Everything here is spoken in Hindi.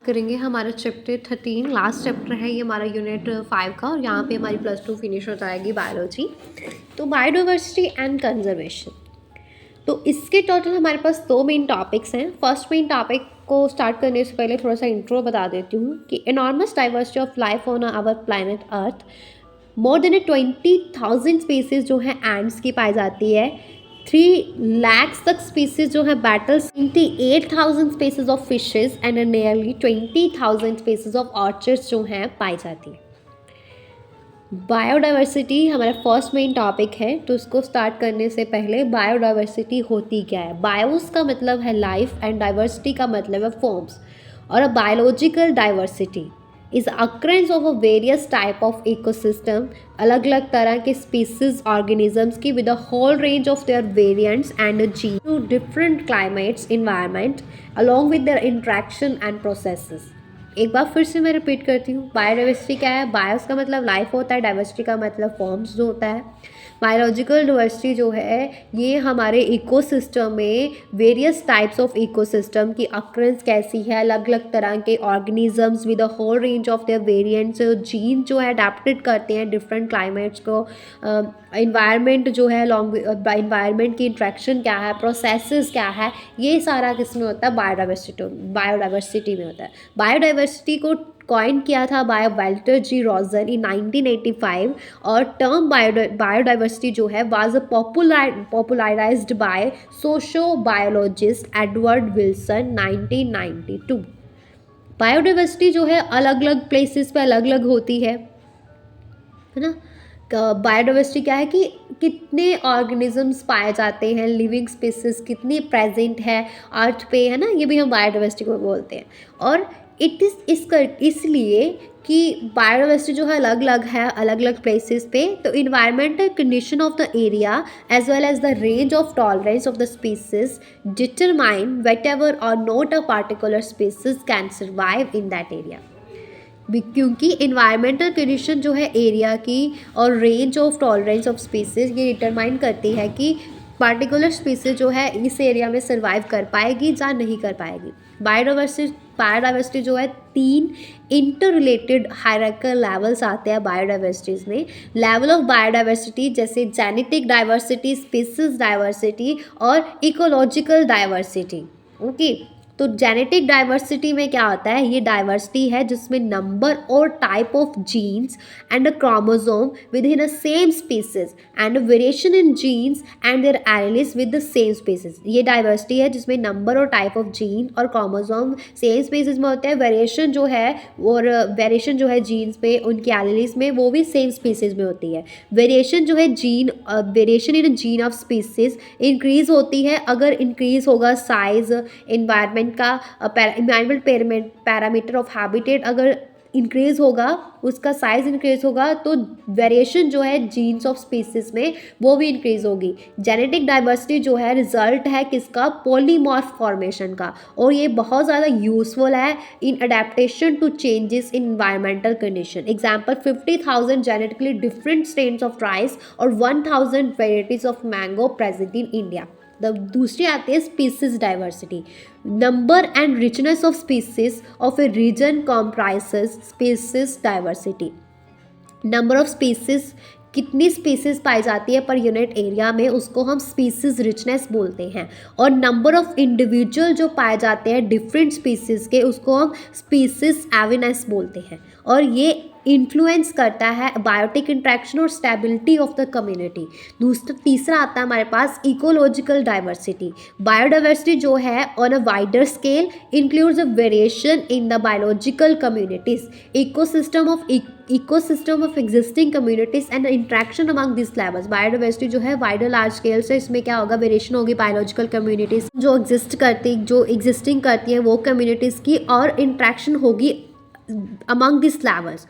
करेंगे हमारा चैप्टर 13। लास्ट चैप्टर है ये हमारा यूनिट 5 का, और यहाँ पे हमारी +2 फिनिश हो जाएगी बायोलॉजी। तो बायोडाइवर्सिटी एंड कंजर्वेशन, तो इसके टोटल हमारे पास 2 मेन टॉपिक्स हैं। फर्स्ट मेन टॉपिक को स्टार्ट करने से पहले थोड़ा सा इंट्रो बता देती हूँ कि enormous diversity of life on our planet earth, more than 20,000 species जो है एंड्स की पाई जाती है। 3 लाख तक स्पीसीज जो है battles, 28,000 species of fishes and nearly 20,000 species of orchids जो हैं पाई जाती है। बायोडाइवर्सिटी हमारा फर्स्ट मेन टॉपिक है, तो उसको स्टार्ट करने से पहले बायोडाइवर्सिटी होती क्या है। बायोस का मतलब है लाइफ एंड डाइवर्सिटी का मतलब है फॉर्म्स, और a biological diversity is occurrence of a various type of ecosystem, अलग अलग तरह के स्पीसीज ऑर्गेनिजम्स की with a whole range of their variants and gene to different climates environment along with their interaction and processes. एक बार फिर से मैं रिपीट करती हूँ, बायोडाइवर्सिटी क्या है। बायोस का मतलब लाइफ होता है, डाइवर्सिटी का मतलब फॉर्म्स जो होता है। बायोलॉजिकल डाइवर्सिटी जो है ये हमारे इकोसिस्टम में वेरियस टाइप्स ऑफ इकोसिस्टम की अक्रेंस कैसी है, अलग अलग तरह के organisms with a whole range of their variants, gene जो है अडेप्टेड करते हैं डिफरेंट क्लाइमेट्स को, इन्वायरमेंट जो है लॉन्ग इन्वायरमेंट की इंट्रैक्शन क्या है, प्रोसेसेस क्या है, ये सारा किस में होता है, बायोडाइवर्सिटी में होता है। बायोडाइवर्सिटी को कॉइन किया था बाय वाल्टर जी रॉजन इन 1985, और टर्म बायोडाइवर्सिटी जो है was popularised by socio biologist Edward Wilson 1992। Biodiversity जो है अलग अलग प्लेसेस पे अलग अलग होती है ना। बायोडाइवर्सिटी क्या है कि कितने ऑर्गेनिजम्स पाए जाते हैं, लिविंग स्पीसीज कितनी प्रेजेंट है अर्थ पे, है ना, ये भी हम बायोडाइवर्सिटी को बोलते हैं। और इट इज़ इसलिए कि बायोडाइवर्सिटी जो है अलग अलग है अलग अलग प्लेसेस पे, तो environmental condition of the area as well as the range of tolerance of the species determine whether or not a particular species can survive in that area. क्योंकि इन्वायरमेंटल कंडीशन जो है एरिया की और range of tolerance of species ये डिटरमाइन करती है कि पार्टिकुलर स्पीसीज जो है इस एरिया में सर्वाइव कर पाएगी या नहीं कर पाएगी। बायोडाइवर्सिटी जो है 3 इंटर रिलेटेड हायरार्किकल लेवल्स आते हैं बायोडाइवर्सिटीज़ में। लेवल ऑफ बायोडाइवर्सिटी जैसे जेनेटिक डाइवर्सिटी, स्पीसीज डाइवर्सिटी और इकोलॉजिकल डाइवर्सिटी। ओके, तो जेनेटिक डाइवर्सिटी में क्या होता है, ये डाइवर्सिटी है जिसमें नंबर और type of genes and a chromosome within a same species and variation in genes and their alleles with the same species. ये डाइवर्सिटी है जिसमें नंबर और टाइप ऑफ जीन और क्रोमोसोम सेम स्पीसीज में होते हैं, वेरिएशन जो है और वेरिएशन जो है जीन्स पे उनकी एलील्स में वो भी सेम स्पीसीज में होती है। वेरिएशन जो है gene, variation in gene of species increase होती है अगर इंक्रीज होगा साइज, इन्वायरमेंट का इन्वायरमेंट पैरामीटर ऑफ हैबिटेट अगर इंक्रीज होगा, उसका साइज इंक्रीज होगा, तो वेरिएशन जो है जीन्स ऑफ स्पीसीज में वो भी इंक्रीज होगी। जेनेटिक डाइवर्सिटी जो है रिजल्ट है किसका, पॉलीमॉर्फ फॉर्मेशन का, और ये बहुत ज़्यादा यूजफुल है in adaptation to changes in environmental condition. Example 50,000 genetically different strains of rice और 1,000 varieties of mango present in India. दूसरी आती है species diversity. Number and richness of species of a region comprises species diversity. Number of species, कितनी स्पीसीज पाई जाती है पर यूनिट एरिया में, उसको हम स्पीसीज रिचनेस बोलते हैं। और नंबर ऑफ इंडिविजुअल जो पाए जाते हैं डिफरेंट स्पीसीज के, उसको हम स्पीसीज एविनेस बोलते हैं। और ये इन्फ्लुएंस करता है बायोटिक इंट्रैक्शन और स्टेबिलिटी ऑफ द कम्युनिटी। तीसरा आता है हमारे पास इकोलॉजिकल डाइवर्सिटी। बायोडाइवर्सिटी जो है on a wider scale includes a variation in the biological communities, ecosystem of existing communities and interaction among this levels. Biodiversity जो है वाइडर लार्ज स्केल से, इसमें क्या होगा, वेरिएशन होगी बायोलॉजिकल कम्युनिटीज जो एग्जिस्टिंग करती हैं वो कम्युनिटीज़ की, और इंट्रैक्शन होगी अमंग दिस लेवल्स।